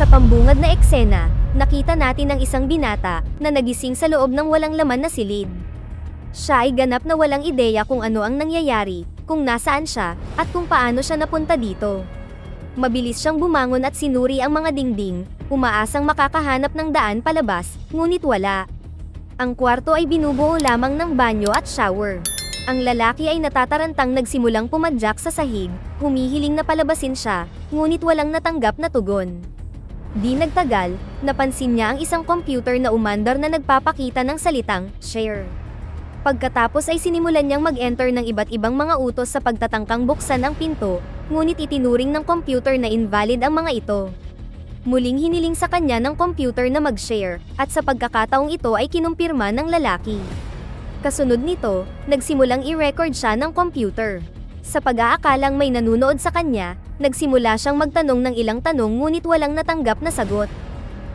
Sa pambungad na eksena, nakita natin ang isang binata na nagising sa loob ng walang laman na silid. Siya ay ganap na walang ideya kung ano ang nangyayari, kung nasaan siya, at kung paano siya napunta dito. Mabilis siyang bumangon at sinuri ang mga dingding, umaasang makakahanap ng daan palabas, ngunit wala. Ang kwarto ay binubuo lamang ng banyo at shower. Ang lalaki ay natatarantang nagsimulang pumadyak sa sahig, humihiling na palabasin siya, ngunit walang natanggap na tugon. Di nagtagal, napansin niya ang isang computer na umandar na nagpapakita ng salitang, share. Pagkatapos ay sinimulan niyang mag-enter ng iba't ibang mga utos sa pagtatangkang buksan ang pinto, ngunit itinuring ng computer na invalid ang mga ito. Muling hiniling sa kanya ng computer na mag-share, at sa pagkakataong ito ay kinumpirma ng lalaki. Kasunod nito, nagsimulang i-record siya ng computer. Sa pag-aakalang may nanunood sa kanya, nagsimula siyang magtanong ng ilang tanong ngunit walang natanggap na sagot.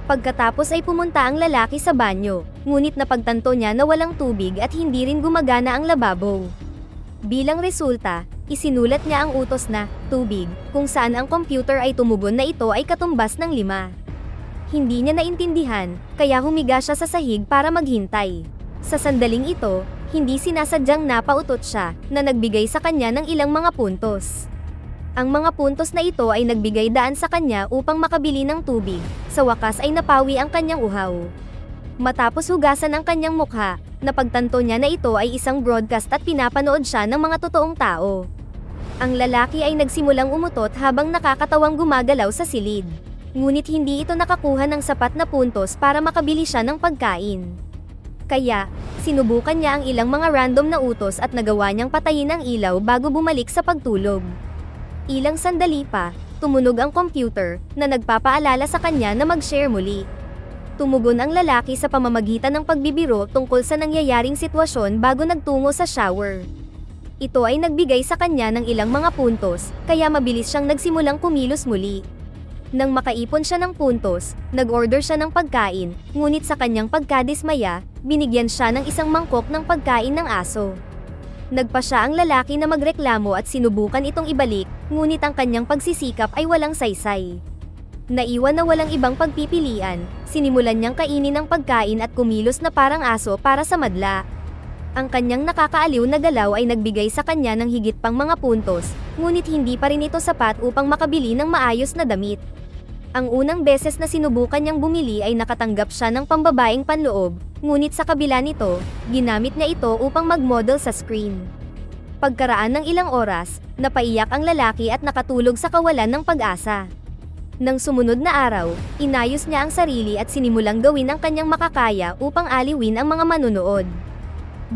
Pagkatapos ay pumunta ang lalaki sa banyo, ngunit napagtanto niya na walang tubig at hindi rin gumagana ang lababo. Bilang resulta, isinulat niya ang utos na, tubig, kung saan ang computer ay tumugon na ito ay katumbas ng 5. Hindi niya naintindihan, kaya humiga siya sa sahig para maghintay. Sa sandaling ito, hindi sinasadyang napautot siya, na nagbigay sa kanya ng ilang mga puntos. Ang mga puntos na ito ay nagbigay daan sa kanya upang makabili ng tubig, sa wakas ay napawi ang kanyang uhaw. Matapos hugasan ang kanyang mukha, napagtanto niya na ito ay isang broadcast at pinapanood siya ng mga totoong tao. Ang lalaki ay nagsimulang umutot habang nakakatawang gumagalaw sa silid. Ngunit hindi ito nakakuha ng sapat na puntos para makabili siya ng pagkain. Kaya, sinubukan niya ang ilang mga random na utos at nagawa niyang patayin ang ilaw bago bumalik sa pagtulog. Ilang sandali pa, tumunog ang computer, na nagpapaalala sa kanya na mag-share muli. Tumugon ang lalaki sa pamamagitan ng pagbibiro tungkol sa nangyayaring sitwasyon bago nagtungo sa shower. Ito ay nagbigay sa kanya ng ilang mga puntos, kaya mabilis siyang nagsimulang kumilos muli. Nang makaipon siya ng puntos, nag-order siya ng pagkain, ngunit sa kanyang pagkadismaya, binigyan siya ng isang mangkok ng pagkain ng aso. Nagpa siya ang lalaki na magreklamo at sinubukan itong ibalik, ngunit ang kanyang pagsisikap ay walang saysay. Naiwan na walang ibang pagpipilian, sinimulan niyang kainin ang pagkain at kumilos na parang aso para sa madla. Ang kanyang nakakaaliw na galaw ay nagbigay sa kanya ng higit pang mga puntos, ngunit hindi pa rin ito sapat upang makabili ng maayos na damit. Ang unang beses na sinubukan niyang bumili ay nakatanggap siya ng pambabaeng panloob, ngunit sa kabila nito, ginamit niya ito upang mag-model sa screen. Pagkaraan ng ilang oras, napaiyak ang lalaki at nakatulog sa kawalan ng pag-asa. Nang sumunod na araw, inayos niya ang sarili at sinimulang gawin ang kanyang makakaya upang aliwin ang mga manunood.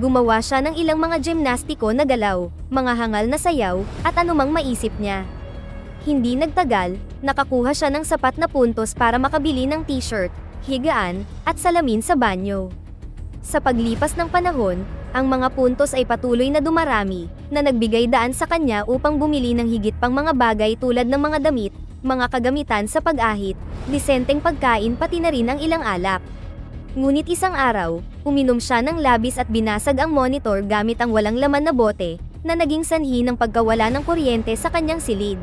Gumawa siya ng ilang mga gymnastiko na galaw, mga hangal na sayaw, at anumang maisip niya. Hindi nagtagal, nakakuha siya ng sapat na puntos para makabili ng t-shirt, higaan, at salamin sa banyo. Sa paglipas ng panahon, ang mga puntos ay patuloy na dumarami, na nagbigay daan sa kanya upang bumili ng higit pang mga bagay tulad ng mga damit, mga kagamitan sa pag-ahit, disenteng pagkain pati na rin ang ilang alak. Ngunit isang araw, uminom siya ng labis at binasag ang monitor gamit ang walang laman na bote, na naging sanhi ng pagkawala ng kuryente sa kanyang silid.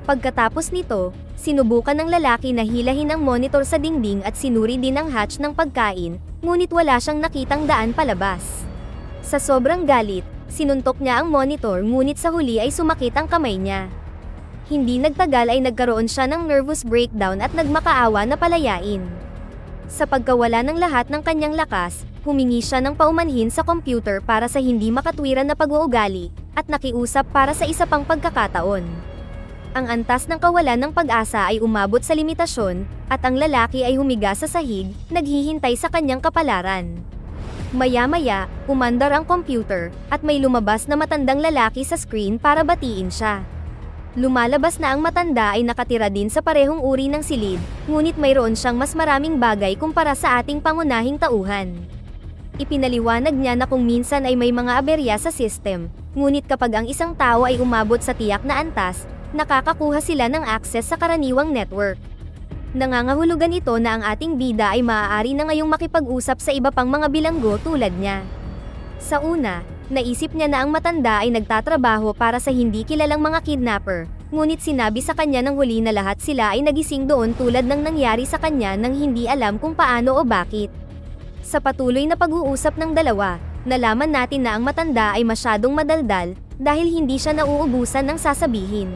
Pagkatapos nito, sinubukan ng lalaki na hilahin ang monitor sa dingding at sinuri din ang hatch ng pagkain, ngunit wala siyang nakitang daan palabas. Sa sobrang galit, sinuntok niya ang monitor ngunit sa huli ay sumakit ang kamay niya. Hindi nagtagal ay nagkaroon siya ng nervous breakdown at nagmakaawa na palayain. Sa pagkawala ng lahat ng kanyang lakas, humingi siya ng paumanhin sa computer para sa hindi makatwiran na pag-uugali, at nakiusap para sa isa pang pagkakataon. Ang antas ng kawalan ng pag-asa ay umabot sa limitasyon, at ang lalaki ay humiga sa sahig, naghihintay sa kanyang kapalaran. Maya-maya, umandar ang computer, at may lumabas na matandang lalaki sa screen para batiin siya. Lumalabas na ang matanda ay nakatira din sa parehong uri ng silid, ngunit mayroon siyang mas maraming bagay kumpara sa ating pangunahing tauhan. Ipinaliwanag niya na kung minsan ay may mga aberya sa system, ngunit kapag ang isang tao ay umabot sa tiyak na antas, nakakakuha sila ng access sa karaniwang network. Nangangahulugan ito na ang ating bida ay maaari na ngayong makipag-usap sa iba pang mga bilanggo tulad niya. Sa una, naisip niya na ang matanda ay nagtatrabaho para sa hindi kilalang mga kidnapper, ngunit sinabi sa kanya ng huli na lahat sila ay nagising doon tulad ng nangyari sa kanya nang hindi alam kung paano o bakit. Sa patuloy na pag-uusap ng dalawa, nalaman natin na ang matanda ay masyadong madaldal dahil hindi siya nauubusan ng sasabihin.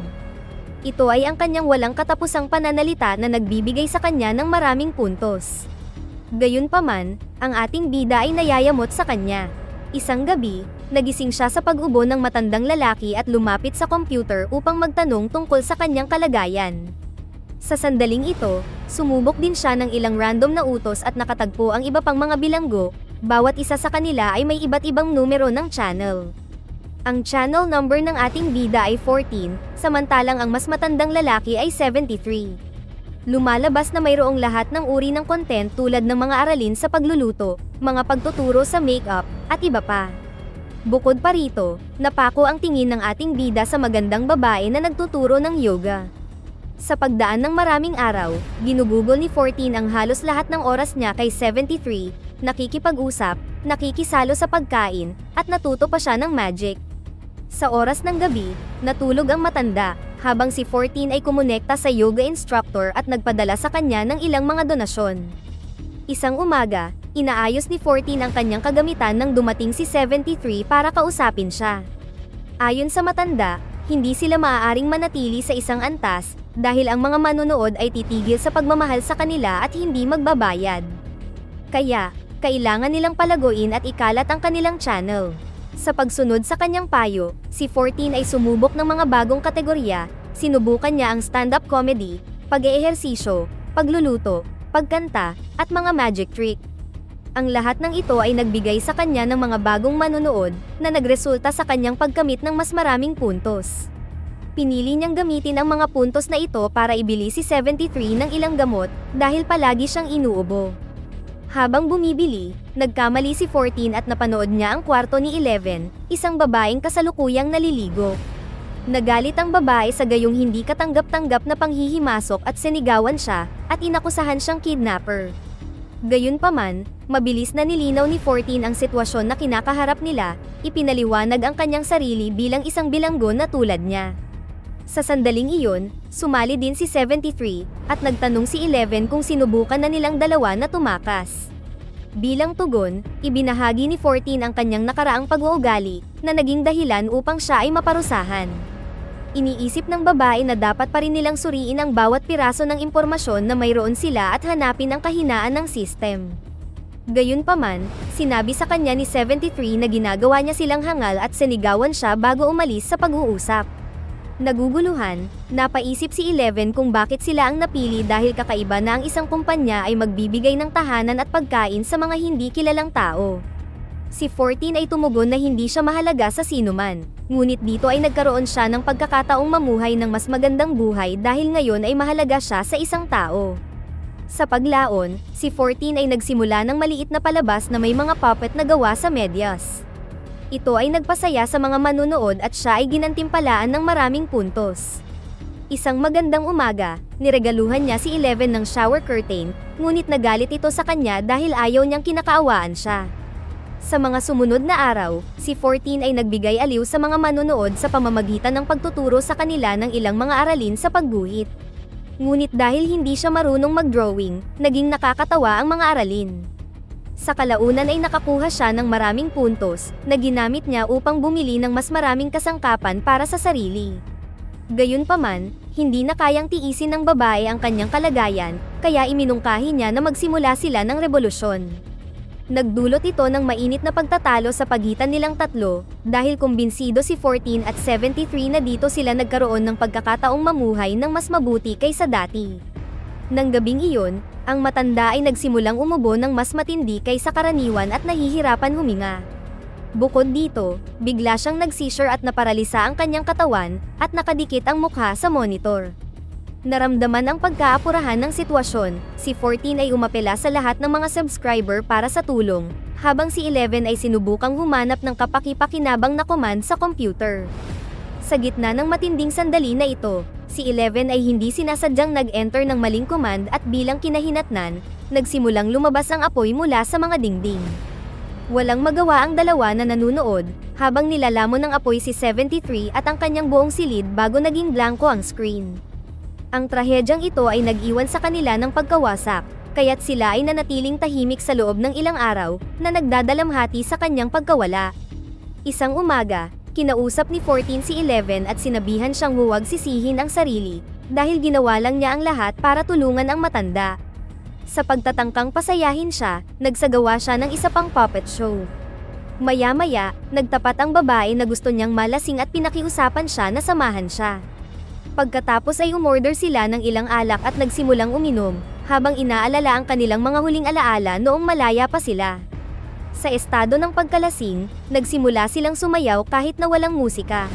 Ito ay ang kanyang walang katapusang pananalita na nagbibigay sa kanya ng maraming puntos. Gayunpaman, ang ating bida ay nayayamot sa kanya. Isang gabi, nagising siya sa pag-ubo ng matandang lalaki at lumapit sa computer upang magtanong tungkol sa kanyang kalagayan. Sa sandaling ito, sumubok din siya ng ilang random na utos at nakatagpo ang iba pang mga bilanggo, bawat isa sa kanila ay may iba't ibang numero ng channel. Ang channel number ng ating bida ay 14, samantalang ang mas matandang lalaki ay 73. Lumalabas na mayroong lahat ng uri ng content tulad ng mga aralin sa pagluluto, mga pagtuturo sa makeup, at iba pa. Bukod pa rito, napako ang tingin ng ating bida sa magandang babae na nagtuturo ng yoga. Sa pagdaan ng maraming araw, ginugugol ni 14 ang halos lahat ng oras niya kay 73, nakikipag-usap, nakikisalo sa pagkain, at natuto pa siya ng magic. Sa oras ng gabi, natulog ang matanda, habang si 14 ay kumonekta sa yoga instructor at nagpadala sa kanya ng ilang mga donasyon. Isang umaga, inaayos ni 14 ang kanyang kagamitan nang dumating si 73 para kausapin siya. Ayon sa matanda, hindi sila maaaring manatili sa isang antas, dahil ang mga manonood ay titigil sa pagmamahal sa kanila at hindi magbabayad. Kaya, kailangan nilang palaguin at ikalat ang kanilang channel. Sa pagsunod sa kanyang payo, si 14 ay sumubok ng mga bagong kategorya, sinubukan niya ang stand-up comedy, pag-eehersisyo, pagluluto, pagkanta, at mga magic trick. Ang lahat ng ito ay nagbigay sa kanya ng mga bagong manonood, na nagresulta sa kanyang pagkamit ng mas maraming puntos. Pinili niyang gamitin ang mga puntos na ito para ibili si 73 ng ilang gamot, dahil palagi siyang inuubo. Habang bumibili, nagkamali si 14 at napanood niya ang kwarto ni 11, isang babaeng kasalukuyang naliligo. Nagalit ang babae sa gayong hindi katanggap-tanggap na panghihimasok at sinigawan siya, at inakusahan siyang kidnapper. Gayunpaman, mabilis na nilinaw ni 14 ang sitwasyon na kinakaharap nila, ipinaliwanag ang kanyang sarili bilang isang bilanggo na tulad niya. Sa sandaling iyon, sumali din si 73, at nagtanong si 11 kung sinubukan na nilang dalawa na tumakas. Bilang tugon, ibinahagi ni 14 ang kanyang nakaraang pag-uugali, na naging dahilan upang siya ay maparusahan. Iniisip ng babae na dapat pa rin nilang suriin ang bawat piraso ng impormasyon na mayroon sila at hanapin ang kahinaan ng system. Gayunpaman, sinabi sa kanya ni 73 na ginagawa niya silang hangal at sinigawan siya bago umalis sa pag-uusap. Naguguluhan, napaisip si 11 kung bakit sila ang napili dahil kakaiba na ang isang kumpanya ay magbibigay ng tahanan at pagkain sa mga hindi kilalang tao. Si 14 ay tumugon na hindi siya mahalaga sa sinuman, ngunit dito ay nagkaroon siya ng pagkakataong mamuhay ng mas magandang buhay dahil ngayon ay mahalaga siya sa isang tao. Sa paglaon, si 14 ay nagsimula ng maliit na palabas na may mga puppet na gawa sa medyas. Ito ay nagpasaya sa mga manunood at siya ay ginantimpalaan ng maraming puntos. Isang magandang umaga, niregaluhan niya si 11 ng shower curtain, ngunit nagalit ito sa kanya dahil ayaw niyang kinakaawaan siya. Sa mga sumunod na araw, si 14 ay nagbigay aliw sa mga manonood sa pamamagitan ng pagtuturo sa kanila ng ilang mga aralin sa pagguhit. Ngunit dahil hindi siya marunong mag-drawing, naging nakakatawa ang mga aralin. Sa kalaunan ay nakakuha siya ng maraming puntos, na ginamit niya upang bumili ng mas maraming kasangkapan para sa sarili. Gayunpaman, hindi na kayang tiisin ng babae ang kanyang kalagayan, kaya iminungkahi niya na magsimula sila ng revolusyon. Nagdulot ito ng mainit na pagtatalo sa pagitan nilang tatlo, dahil kumbinsido si 14 at 73 na dito sila nagkaroon ng pagkakataong mamuhay ng mas mabuti kaysa dati. Nang gabing iyon, ang matanda ay nagsimulang umubo ng mas matindi kaysa karaniwan at nahihirapan huminga. Bukod dito, bigla siyang nag-seizure at naparalisa ang kanyang katawan, at nakadikit ang mukha sa monitor. Naramdaman ang pagkaapurahan ng sitwasyon, si 14 ay umapela sa lahat ng mga subscriber para sa tulong, habang si 11 ay sinubukang humanap ng kapaki-pakinabang na command sa computer. Sa gitna ng matinding sandali na ito, si 11 ay hindi sinasadyang nag-enter ng maling command at bilang kinahinatnan, nagsimulang lumabas ang apoy mula sa mga dingding. Walang magawa ang dalawa na nanunood, habang nilalamon ng apoy si 73 at ang kanyang buong silid bago naging blanko ang screen. Ang trahedyang ito ay nag-iwan sa kanila ng pagkawasak, kaya't sila ay nanatiling tahimik sa loob ng ilang araw, na nagdadalamhati sa kanyang pagkawala. Isang umaga, kinausap ni 14 si 11 at sinabihan siyang huwag sisihin ang sarili, dahil ginawa lang niya ang lahat para tulungan ang matanda. Sa pagtatangkang pasayahin siya, nagsagawa siya ng isa pang puppet show. Maya-maya, nagtapat ang babae na gusto niyang malasing at pinakiusapan siya na samahan siya. Pagkatapos ay umorder sila ng ilang alak at nagsimulang uminom, habang inaalala ang kanilang mga huling alaala noong malaya pa sila. Sa estado ng pagkalasing, nagsimula silang sumayaw kahit na walang musika.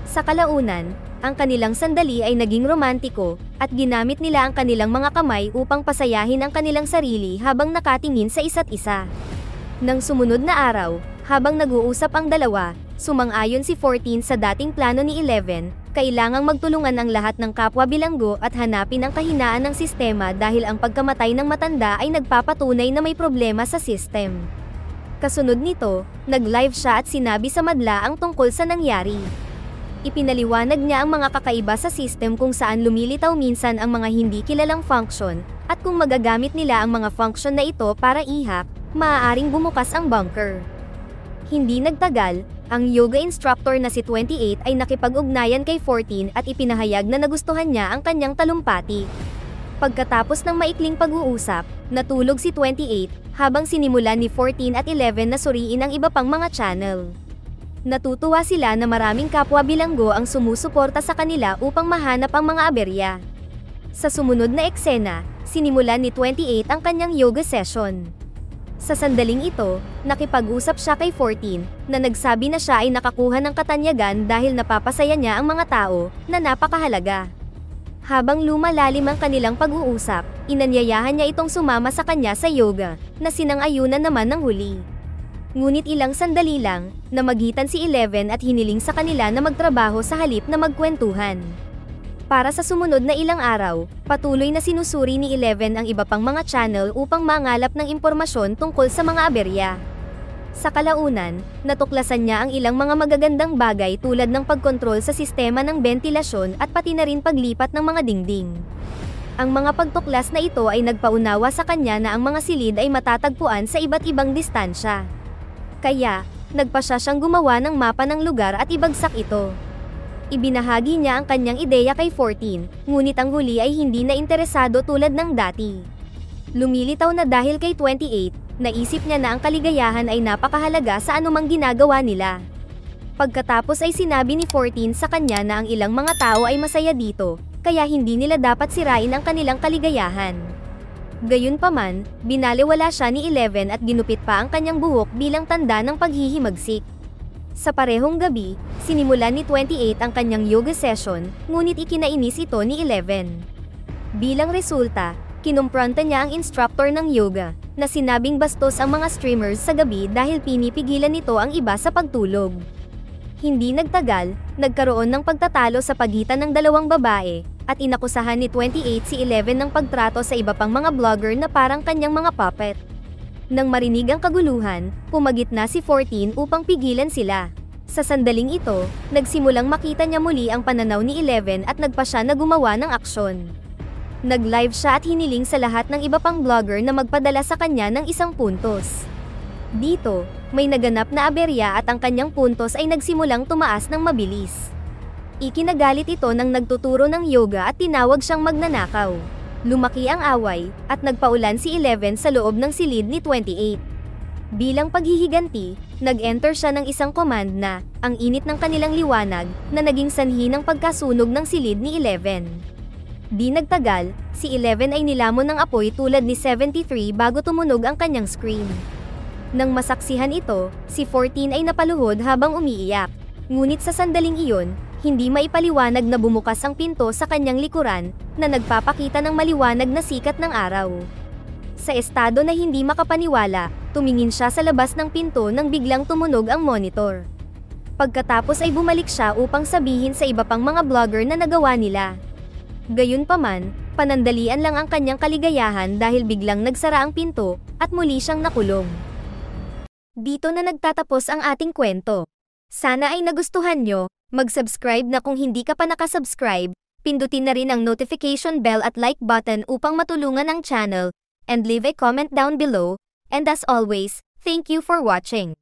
Sa kalaunan, ang kanilang sandali ay naging romantiko, at ginamit nila ang kanilang mga kamay upang pasayahin ang kanilang sarili habang nakatingin sa isa't isa. Nang sumunod na araw, habang nag-uusap ang dalawa, sumang-ayon si 14 sa dating plano ni 11, kailangang magtulungan ang lahat ng kapwa bilanggo at hanapin ang kahinaan ng sistema dahil ang pagkamatay ng matanda ay nagpapatunay na may problema sa system. Kasunod nito, nag-live siya at sinabi sa madla ang tungkol sa nangyari. Ipinaliwanag niya ang mga kakaiba sa system kung saan lumilitaw minsan ang mga hindi kilalang function, at kung magagamit nila ang mga function na ito para ihak, maaaring bumukas ang bunker. Hindi nagtagal, ang yoga instructor na si 28 ay nakipag-ugnayan kay 14 at ipinahayag na nagustuhan niya ang kanyang talumpati. Pagkatapos ng maikling pag-uusap, natulog si 28, habang sinimulan ni 14 at 11 na suriin ang iba pang mga channel. Natutuwa sila na maraming kapwa bilanggo ang sumusuporta sa kanila upang mahanap ang mga aberya. Sa sumunod na eksena, sinimulan ni 28 ang kanyang yoga session. Sa sandaling ito, nakipag-usap siya kay 14, na nagsabi na siya ay nakakuha ng katanyagan dahil napapasaya niya ang mga tao, na napakahalaga. Habang lumalalim ang kanilang pag-uusap, inanyayahan niya itong sumama sa kanya sa yoga, na sinang-ayunan naman ng huli. Ngunit ilang sandali lang, namagitan si 11 at hiniling sa kanila na magtrabaho sa halip na magkwentuhan. Para sa sumunod na ilang araw, patuloy na sinusuri ni 11 ang iba pang mga channel upang mangalap ng impormasyon tungkol sa mga aberya. Sa kalaunan, natuklasan niya ang ilang mga magagandang bagay tulad ng pagkontrol sa sistema ng bentilasyon at pati na rin paglipat ng mga dingding. Ang mga pagtuklas na ito ay nagpaunawa sa kanya na ang mga silid ay matatagpuan sa iba't ibang distansya. Kaya, nagpasya siyang gumawa ng mapa ng lugar at ibagsak ito. Ibinahagi niya ang kanyang ideya kay 14, ngunit ang huli ay hindi na interesado tulad ng dati. Lumilitaw na dahil kay 28, naisip niya na ang kaligayahan ay napakahalaga sa anumang ginagawa nila. Pagkatapos ay sinabi ni 14 sa kanya na ang ilang mga tao ay masaya dito, kaya hindi nila dapat sirain ang kanilang kaligayahan. Gayunpaman, binaliwala siya ni 11 at ginupit pa ang kanyang buhok bilang tanda ng paghihimagsik. Sa parehong gabi, sinimulan ni 28 ang kanyang yoga session, ngunit ikinainis ito ni 11. Bilang resulta, kinumpronta niya ang instructor ng yoga, na sinabing bastos ang mga streamers sa gabi dahil pinipigilan nito ang iba sa pagtulog. Hindi nagtagal, nagkaroon ng pagtatalo sa pagitan ng dalawang babae, at inakusahan ni 28 si 11 ng pagtrato sa iba pang mga vlogger na parang kanyang mga puppet. Nang marinig ang kaguluhan, pumagitna si 14 upang pigilan sila. Sa sandaling ito, nagsimulang makita niya muli ang pananaw ni 11 at nagpa siya na gumawa ng aksyon. Nag-live siya at hiniling sa lahat ng iba pang vlogger na magpadala sa kanya ng isang puntos. Dito, may naganap na aberya at ang kanyang puntos ay nagsimulang tumaas ng mabilis. Ikinagalit ito ng nagtuturo ng yoga at tinawag siyang magnanakaw. Lumaki ang away, at nagpaulan si 11 sa loob ng silid ni 28. Bilang paghihiganti, nag-enter siya ng isang command na, ang init ng kanilang liwanag, na naging sanhi ng pagkasunog ng silid ni 11. Di nagtagal, si 11 ay nilamon ng apoy tulad ni 73 bago tumunog ang kanyang screen. Nang masaksihan ito, si 14 ay napaluhod habang umiiyak. Ngunit sa sandaling iyon, hindi maipaliwanag na bumukas ang pinto sa kanyang likuran, na nagpapakita ng maliwanag na sikat ng araw. Sa estado na hindi makapaniwala, tumingin siya sa labas ng pinto nang biglang tumunog ang monitor. Pagkatapos ay bumalik siya upang sabihin sa iba pang mga vlogger na nagawa nila. Gayunpaman, panandalian lang ang kanyang kaligayahan dahil biglang nagsara ang pinto, at muli siyang nakulong. Dito na nagtatapos ang ating kwento. Sana ay nagustuhan nyo, mag-subscribe na kung hindi ka pa nakasubscribe, pindutin na rin ang notification bell at like button upang matulungan ang channel, and leave a comment down below, and as always, thank you for watching.